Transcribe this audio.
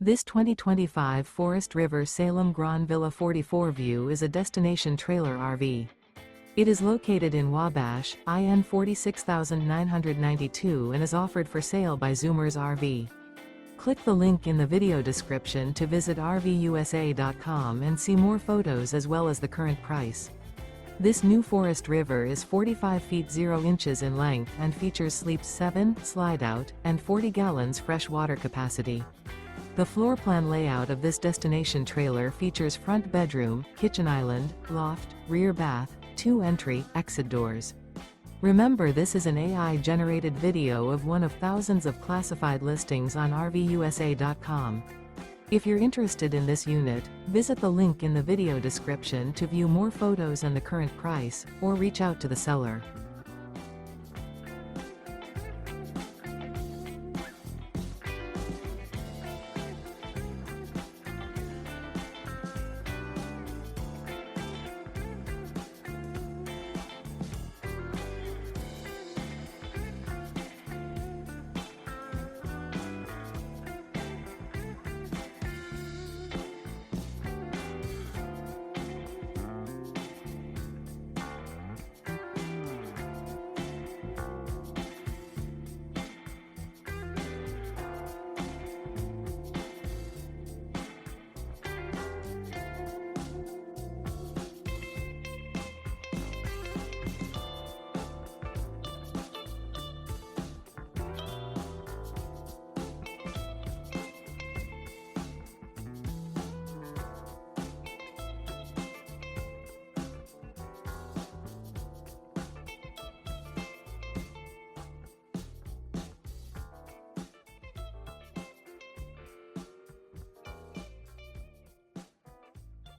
This 2025 Forest River Salem Grand Villa 44 View is a destination trailer RV. It is located in Wabash, IN 46992 and is offered for sale by Zoomers RV. Click the link in the video description to visit RVUSA.com and see more photos as well as the current price. This new Forest River is 45 feet 0 inches in length and features sleeps 7, Slideout, and 40 gallons fresh water capacity. The floor plan layout of this destination trailer features front bedroom, kitchen island, loft, rear bath, 2 entry/exit doors. Remember, this is an AI-generated video of one of thousands of classified listings on RVUSA.com. If you're interested in this unit, visit the link in the video description to view more photos and the current price, or reach out to the seller.